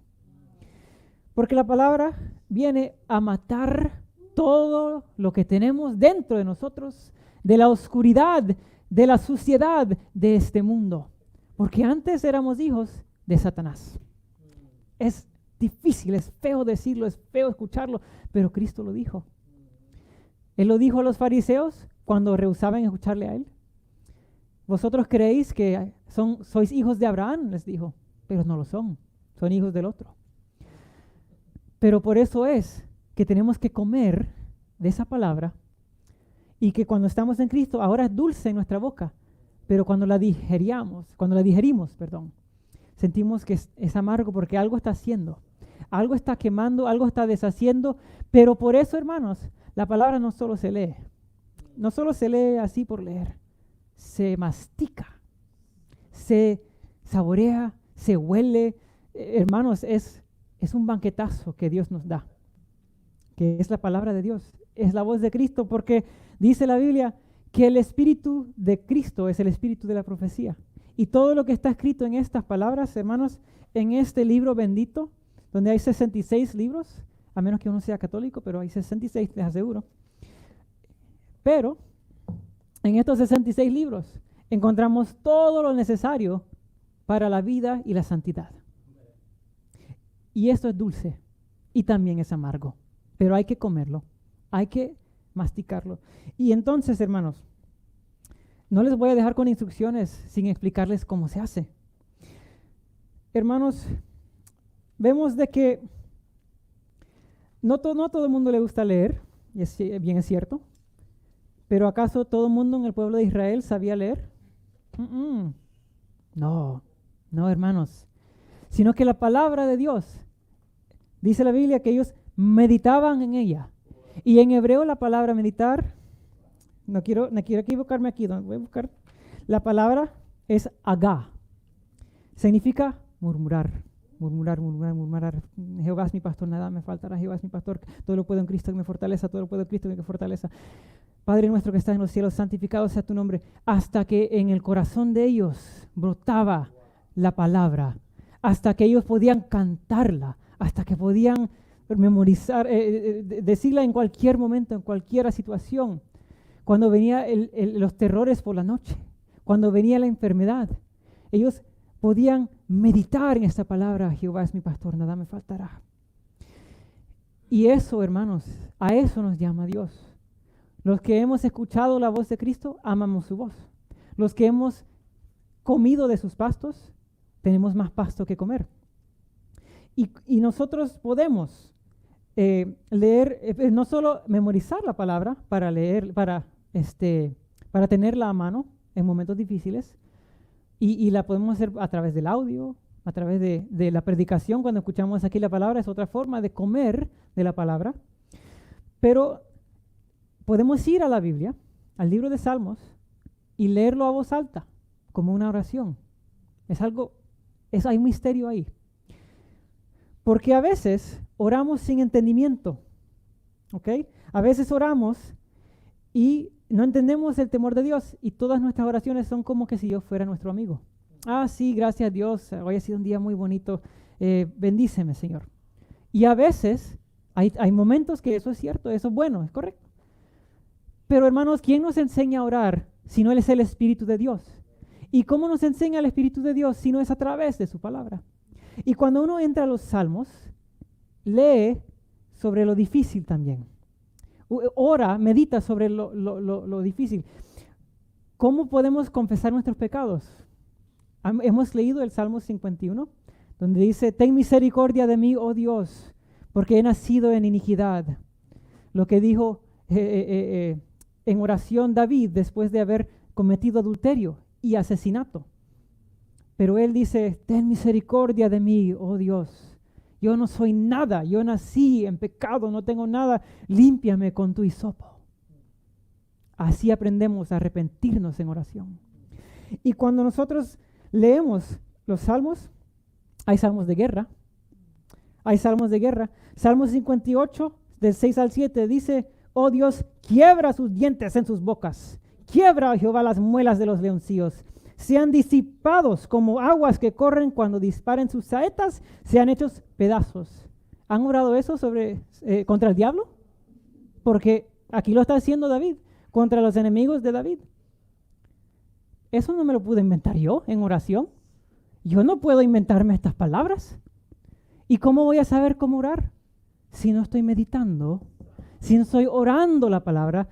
Porque la palabra viene a matar todo lo que tenemos dentro de nosotros, de la oscuridad, de la suciedad de este mundo. Porque antes éramos hijos de Satanás. Es difícil, es feo decirlo, es feo escucharlo, pero Cristo lo dijo. Él lo dijo a los fariseos cuando rehusaban escucharle a él. Vosotros creéis que sois hijos de Abraham, les dijo, pero no lo son hijos del otro. Pero por eso es que tenemos que comer de esa palabra y que cuando estamos en Cristo, ahora es dulce en nuestra boca, pero cuando la digerimos, sentimos que es amargo porque algo está haciendo, algo está quemando, algo está deshaciendo, pero por eso, hermanos, la palabra no solo se lee así por leer, se mastica, se saborea, se huele. Hermanos, es un banquetazo que Dios nos da, que es la palabra de Dios, es la voz de Cristo, porque dice la Biblia que el Espíritu de Cristo es el Espíritu de la profecía. Y todo lo que está escrito en estas palabras, hermanos, en este libro bendito, donde hay 66 libros, a menos que uno sea católico, pero hay 66, les aseguro. Pero en estos 66 libros encontramos todo lo necesario para la vida y la santidad. Y esto es dulce y también es amargo, pero hay que comerlo, hay que masticarlo. Y entonces, hermanos, no les voy a dejar con instrucciones sin explicarles cómo se hace. Hermanos, vemos de que no todo el mundo le gusta leer, y bien es cierto. ¿Pero acaso todo el mundo en el pueblo de Israel sabía leer? No, hermanos. Sino que la palabra de Dios, dice la Biblia que ellos meditaban en ella. Y en hebreo la palabra meditar, no quiero equivocarme aquí, voy a buscar. La palabra es agá. Significa murmurar. Jehová es mi pastor, nada me faltará. Jehová es mi pastor, todo lo puedo en Cristo que me fortaleza, todo lo puedo en Cristo que me fortaleza. Padre nuestro que estás en los cielos, santificado sea tu nombre. Hasta que en el corazón de ellos brotaba la palabra, hasta que ellos podían cantarla, hasta que podían memorizar, decirla en cualquier momento, en cualquier situación. Cuando venían los terrores por la noche, cuando venía la enfermedad, ellos podían meditar en esta palabra: Jehová es mi pastor, nada me faltará. Y eso, hermanos, a eso nos llama Dios. Los que hemos escuchado la voz de Cristo, amamos su voz. Los que hemos comido de sus pastos, tenemos más pasto que comer. Y nosotros podemos leer, no solo memorizar la palabra para leer, para tenerla a mano en momentos difíciles, y la podemos hacer a través del audio, a través de la predicación. Cuando escuchamos aquí la palabra es otra forma de comer de la palabra. Pero podemos ir a la Biblia, al libro de Salmos, y leerlo a voz alta, como una oración. Hay un misterio ahí. Porque a veces oramos sin entendimiento, ¿ok? A veces oramos y no entendemos el temor de Dios, y todas nuestras oraciones son como que si Dios fuera nuestro amigo. Sí, gracias a Dios, hoy ha sido un día muy bonito, bendíceme, Señor. Y a veces hay momentos que eso es cierto, eso es bueno, es correcto. Pero hermanos, ¿quién nos enseña a orar si no es el Espíritu de Dios? ¿Y cómo nos enseña el Espíritu de Dios si no es a través de su palabra? Y cuando uno entra a los Salmos, lee sobre lo difícil también. Ora, medita sobre lo difícil. ¿Cómo podemos confesar nuestros pecados? Hemos leído el Salmo 51, donde dice: ten misericordia de mí, oh Dios, porque he nacido en iniquidad. Lo que dijo en oración David después de haber cometido adulterio y asesinato. Pero él dice: ten misericordia de mí, oh Dios. Yo no soy nada, yo nací en pecado, no tengo nada, límpiame con tu hisopo. Así aprendemos a arrepentirnos en oración. Y cuando nosotros leemos los salmos, hay salmos de guerra. Hay salmos de guerra. Salmo 58, del 6 al 7, dice: Oh Dios, quiebra sus dientes en sus bocas. Quiebra, oh Jehová, las muelas de los leoncillos. Sean disipados como aguas que corren cuando disparen sus saetas, sean hechos pedazos. ¿Han orado eso contra el diablo? Porque aquí lo está haciendo David, contra los enemigos de David. Eso no me lo pude inventar yo en oración. Yo no puedo inventarme estas palabras. ¿Y cómo voy a saber cómo orar? Si no estoy meditando, si no estoy orando la palabra,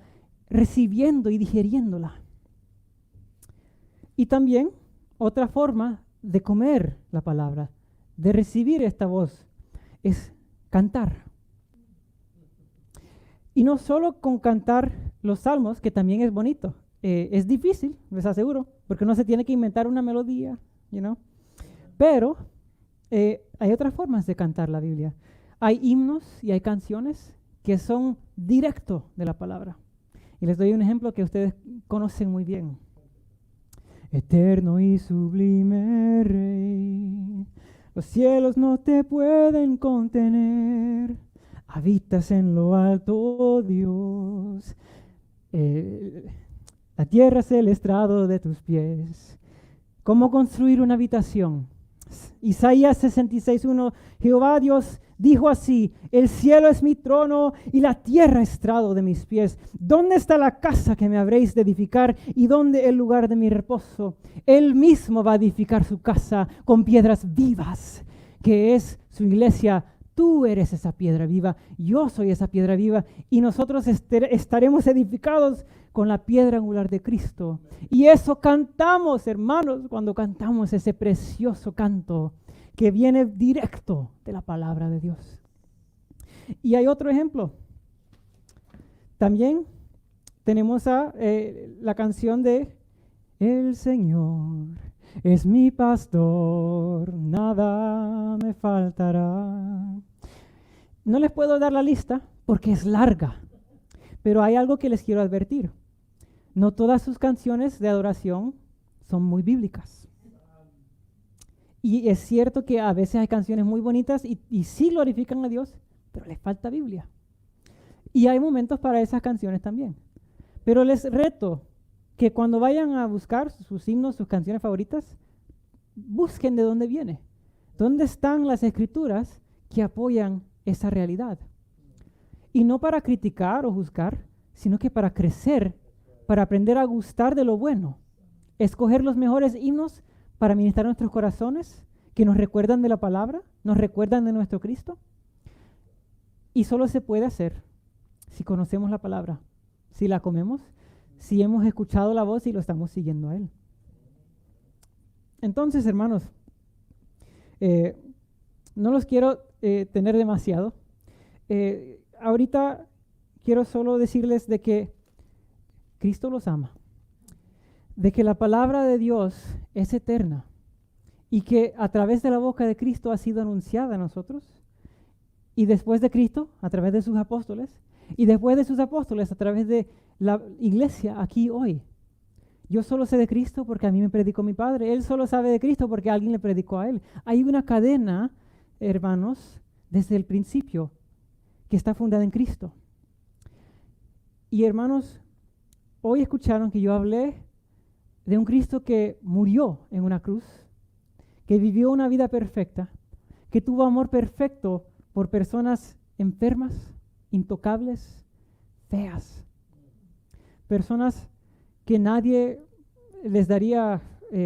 recibiendo y digeriéndola. Y también otra forma de comer la palabra, de recibir esta voz, es cantar. Y no solo con cantar los salmos, que también es bonito. Es difícil, les aseguro, porque no se tiene que inventar una melodía, Pero hay otras formas de cantar la Biblia. Hay himnos y hay canciones que son directo de la palabra. Y les doy un ejemplo que ustedes conocen muy bien. Eterno y sublime Rey, los cielos no te pueden contener. Habitas en lo alto, Dios. La tierra es el estrado de tus pies. ¿Cómo construir una habitación? Isaías 66:1, Jehová Dios dijo así: el cielo es mi trono y la tierra estrado de mis pies. ¿Dónde está la casa que me habréis de edificar y dónde el lugar de mi reposo? Él mismo va a edificar su casa con piedras vivas, que es su iglesia. Tú eres esa piedra viva, yo soy esa piedra viva, y nosotros estaremos edificados con la piedra angular de Cristo. Y eso cantamos, hermanos, cuando cantamos ese precioso canto que viene directo de la palabra de Dios. Y hay otro ejemplo. También tenemos la canción de El Señor es mi pastor, nada me faltará. No les puedo dar la lista porque es larga, pero hay algo que les quiero advertir. No todas sus canciones de adoración son muy bíblicas. Y es cierto que a veces hay canciones muy bonitas y sí glorifican a Dios, pero les falta Biblia. Y hay momentos para esas canciones también. Pero les reto que cuando vayan a buscar sus himnos, sus canciones favoritas, busquen de dónde viene. ¿Dónde están las escrituras que apoyan esa realidad? Y no para criticar o juzgar, sino que para crecer, para aprender a gustar de lo bueno. Escoger los mejores himnos para ministrar nuestros corazones, que nos recuerdan de la palabra, nos recuerdan de nuestro Cristo. Y solo se puede hacer si conocemos la palabra, si la comemos, si hemos escuchado la voz y lo estamos siguiendo a Él. Entonces, hermanos, no los quiero tener demasiado. Ahorita quiero solo decirles de que Cristo los ama, de que la palabra de Dios es eterna y que a través de la boca de Cristo ha sido anunciada a nosotros, y después de Cristo, a través de sus apóstoles, y después de sus apóstoles, a través de la iglesia aquí hoy. Yo solo sé de Cristo porque a mí me predicó mi Padre. Él solo sabe de Cristo porque alguien le predicó a él. Hay una cadena, hermanos, desde el principio, que está fundada en Cristo. Y hermanos, hoy escucharon que yo hablé de un Cristo que murió en una cruz, que vivió una vida perfecta, que tuvo amor perfecto por personas enfermas, intocables, feas. Personas que nadie les daría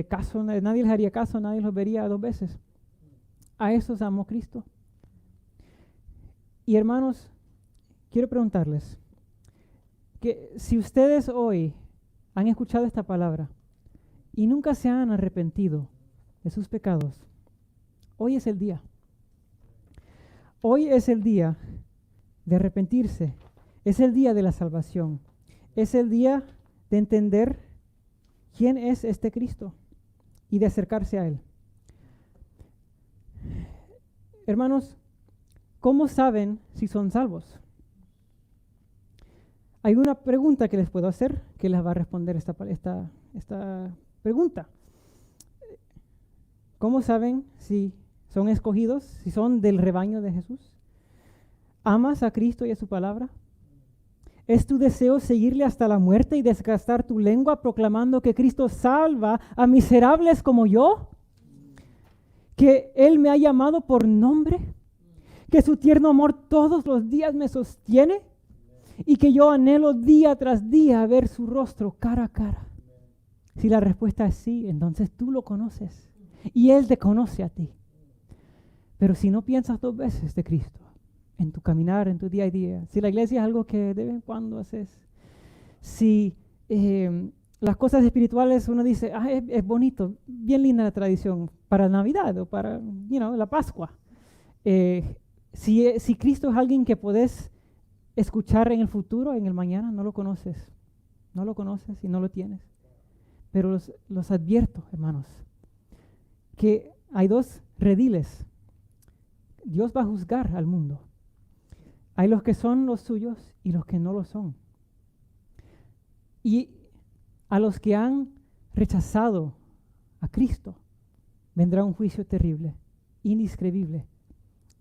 caso, nadie les haría caso, nadie los vería dos veces. A esos amó Cristo. Y hermanos, quiero preguntarles que si ustedes hoy han escuchado esta palabra y nunca se han arrepentido de sus pecados, hoy es el día. Hoy es el día de arrepentirse. Es el día de la salvación. Es el día de entender quién es este Cristo y de acercarse a Él. Hermanos, ¿cómo saben si son salvos? Hay una pregunta que les puedo hacer que les va a responder esta pregunta. ¿Cómo saben si son escogidos, si son del rebaño de Jesús? ¿Amas a Cristo y a su palabra? ¿Es tu deseo seguirle hasta la muerte y desgastar tu lengua proclamando que Cristo salva a miserables como yo? ¿Que Él me ha llamado por nombre? ¿Que su tierno amor todos los días me sostiene? ¿Y que yo anhelo día tras día ver su rostro cara a cara? Si la respuesta es sí, entonces tú lo conoces y Él te conoce a ti. Pero si no piensas dos veces de Cristo en tu caminar, en tu día a día, si la iglesia es algo que de vez en cuando haces, si las cosas espirituales uno dice, es bonito, bien linda la tradición para Navidad o para la Pascua. Si Cristo es alguien que podés escuchar en el futuro, en el mañana, no lo conoces y no lo tienes. Pero los advierto, hermanos, que hay dos rediles. Dios va a juzgar al mundo. Hay los que son los suyos y los que no lo son. Y a los que han rechazado a Cristo, vendrá un juicio terrible, indescriptible.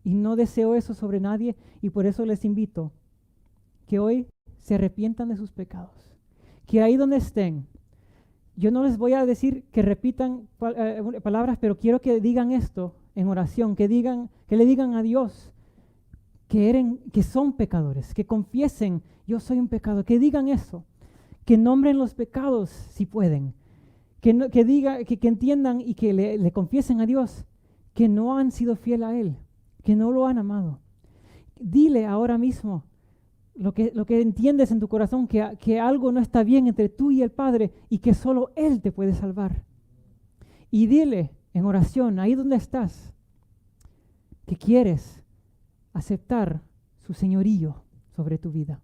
Y no deseo eso sobre nadie, y por eso les invito que hoy se arrepientan de sus pecados. Que ahí donde estén, yo no les voy a decir que repitan palabras, pero quiero que digan esto en oración, que le digan a Dios que son pecadores, que confiesen, yo soy un pecador, que digan eso, que nombren los pecados si pueden, que entiendan y que le confiesen a Dios que no han sido fiel a Él, que no lo han amado. Dile ahora mismo lo que entiendes en tu corazón, que algo no está bien entre tú y el Padre y que solo Él te puede salvar. Y dile en oración, ahí donde estás, que quieres aceptar su señorío sobre tu vida,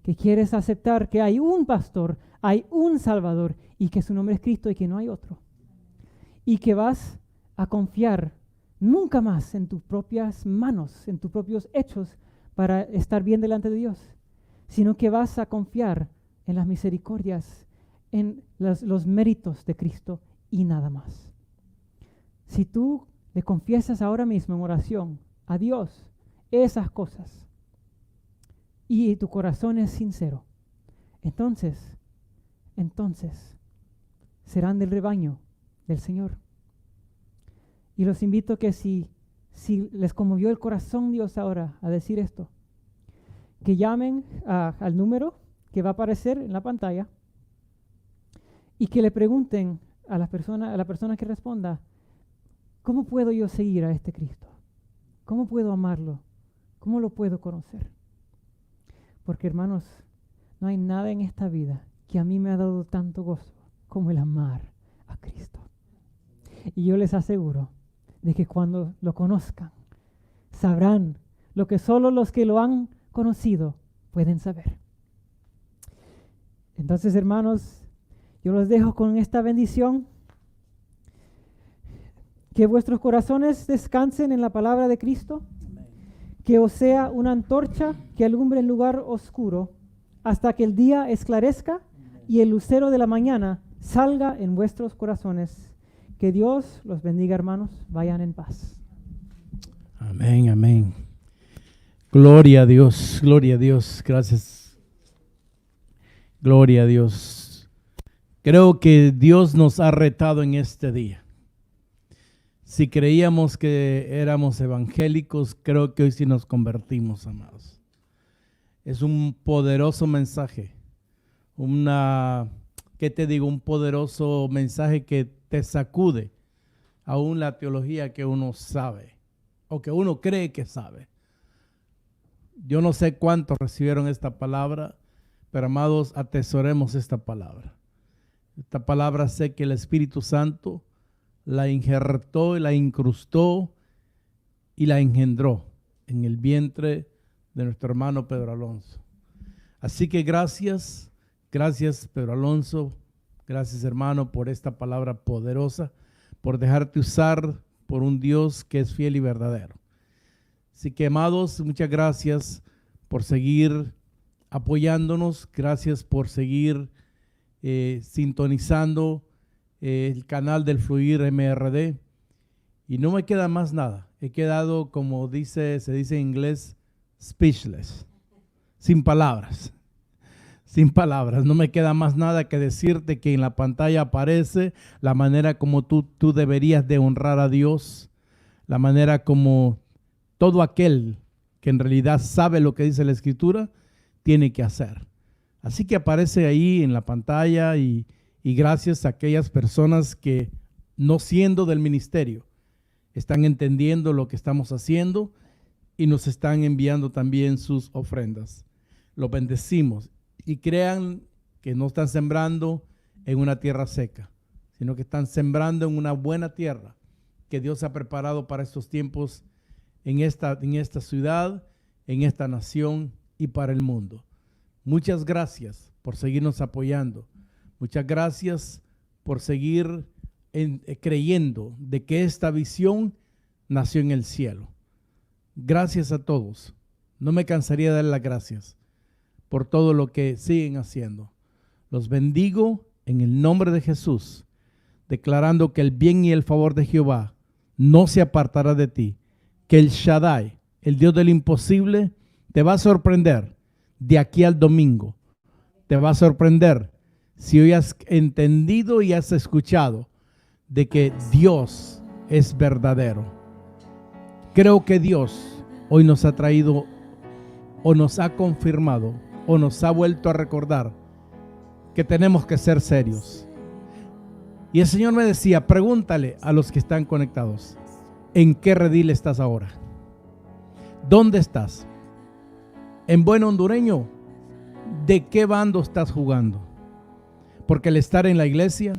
que quieres aceptar que hay un pastor, hay un Salvador y que su nombre es Cristo y que no hay otro. Y que vas a confiar nunca más en tus propias manos, en tus propios hechos para estar bien delante de Dios, sino que vas a confiar en las misericordias, en los méritos de Cristo y nada más. Si tú le confiesas ahora mismo en oración a Dios esas cosas y tu corazón es sincero, entonces serán del rebaño del Señor. Y los invito a que si les conmovió el corazón Dios ahora a decir esto, que llamen al número que va a aparecer en la pantalla y que le pregunten a la persona que responda, ¿cómo puedo yo seguir a este Cristo? ¿Cómo puedo amarlo? ¿Cómo lo puedo conocer? Porque, hermanos, no hay nada en esta vida que a mí me ha dado tanto gozo como el amar a Cristo. Y yo les aseguro de que cuando lo conozcan, sabrán lo que solo los que lo han conocido pueden saber. Entonces, hermanos, yo los dejo con esta bendición. Que vuestros corazones descansen en la palabra de Cristo. Que os sea una antorcha que alumbre el lugar oscuro hasta que el día esclarezca y el lucero de la mañana salga en vuestros corazones. Que Dios los bendiga, hermanos. Vayan en paz. Amén, amén. Gloria a Dios, gloria a Dios. Gracias. Gloria a Dios. Creo que Dios nos ha retado en este día. Si creíamos que éramos evangélicos, creo que hoy sí nos convertimos, amados. Es un poderoso mensaje. Un poderoso mensaje que te sacude aún la teología que uno sabe o que uno cree que sabe. Yo no sé cuántos recibieron esta palabra, pero amados, atesoremos esta palabra. Esta palabra sé que el Espíritu Santo la injertó, la incrustó y la engendró en el vientre de nuestro hermano Pedro Alonso. Así que gracias Pedro Alonso, gracias hermano por esta palabra poderosa, por dejarte usar por un Dios que es fiel y verdadero. Así que amados, muchas gracias por seguir apoyándonos, gracias por seguir sintonizando el canal del Fluir MRD. Y no me queda más nada, he quedado, como se dice en inglés, speechless, sin palabras. sin palabras. No me queda más nada que decirte que en la pantalla aparece la manera como tú deberías de honrar a Dios, la manera como todo aquel que en realidad sabe lo que dice la Escritura tiene que hacer. Así que aparece ahí en la pantalla y gracias a aquellas personas que, no siendo del ministerio, están entendiendo lo que estamos haciendo y nos están enviando también sus ofrendas. Los bendecimos y crean que no están sembrando en una tierra seca, sino que están sembrando en una buena tierra que Dios ha preparado para estos tiempos en esta ciudad, en esta nación y para el mundo. Muchas gracias por seguirnos apoyando. Muchas gracias por seguir creyendo de que esta visión nació en el cielo. Gracias a todos. No me cansaría de dar las gracias por todo lo que siguen haciendo. Los bendigo en el nombre de Jesús, declarando que el bien y el favor de Jehová no se apartará de ti, que el Shaddai, el Dios del imposible, te va a sorprender de aquí al domingo. Te va a sorprender si hoy has entendido y has escuchado de que Dios es verdadero. Creo que Dios hoy nos ha traído o nos ha confirmado o nos ha vuelto a recordar que tenemos que ser serios. Y el Señor me decía, pregúntale a los que están conectados, ¿en qué redil estás ahora? ¿Dónde estás? En buen hondureño, ¿de qué bando estás jugando? Porque el estar en la iglesia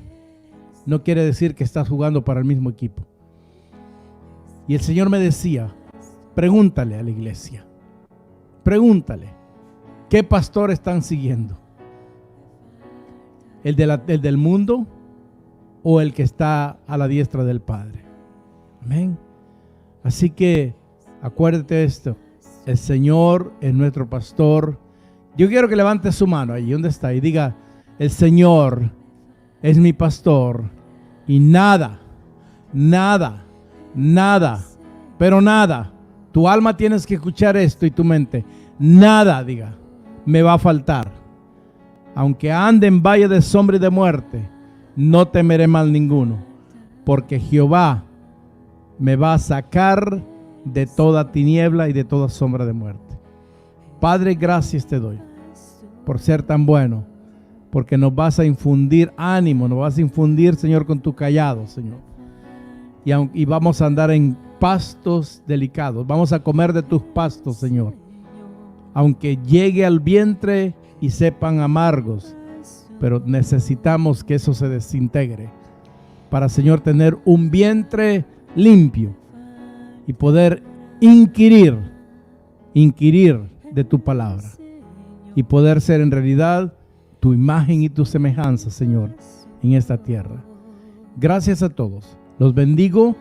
no quiere decir que estás jugando para el mismo equipo. Y el Señor me decía, pregúntale a la iglesia, pregúntale, ¿qué pastor están siguiendo? ¿El del mundo o el que está a la diestra del Padre? Amén. Así que acuérdate de esto, el Señor es nuestro pastor. Yo quiero que levante su mano ahí donde está y diga, el Señor es mi pastor y nada, pero nada, tu alma tienes que escuchar esto y tu mente, nada, diga, me va a faltar. Aunque ande en valle de sombra y de muerte, no temeré mal ninguno, porque Jehová me va a sacar de toda tiniebla y de toda sombra de muerte. Padre, gracias te doy por ser tan bueno, porque nos vas a infundir ánimo, nos vas a infundir, Señor, con tu callado, Señor. Y vamos a andar en pastos delicados, vamos a comer de tus pastos, Señor. Aunque llegue al vientre y sepan amargos, pero necesitamos que eso se desintegre para, Señor, tener un vientre limpio y poder inquirir de tu palabra y poder ser en realidad tu imagen y tu semejanza, Señor, en esta tierra. Gracias a todos. Los bendigo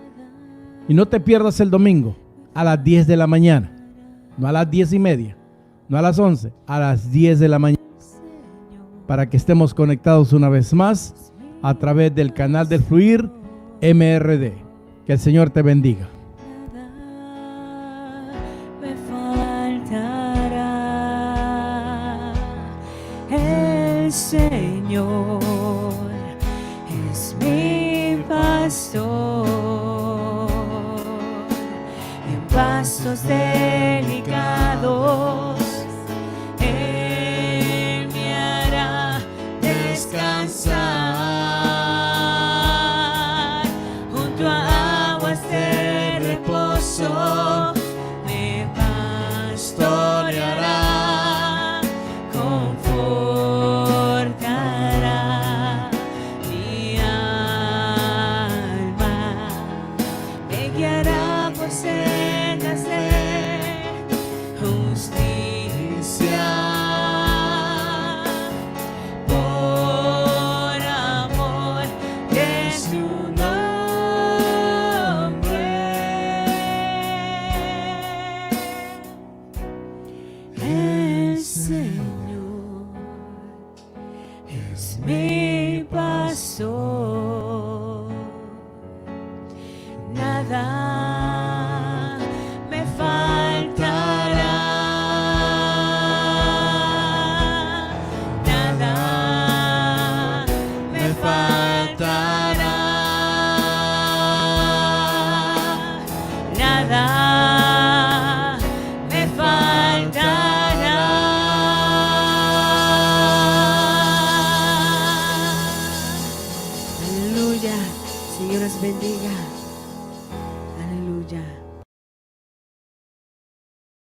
y no te pierdas el domingo a las 10 de la mañana, no a las 10:30, no a las 11, a las 10 de la mañana, para que estemos conectados una vez más a través del canal del Fluir MRD. Que el Señor te bendiga. Me faltará. El Señor es mi pastor, en pastos delicados Él me hará descansar, junto a aguas de reposo me pastoreará, confortará mi alma, me guiará por sendas de justicia, por amor de su nombre. El Señor es mi pastor, nada me falta. nada me faltará. Aleluya, Señor os bendiga. Aleluya.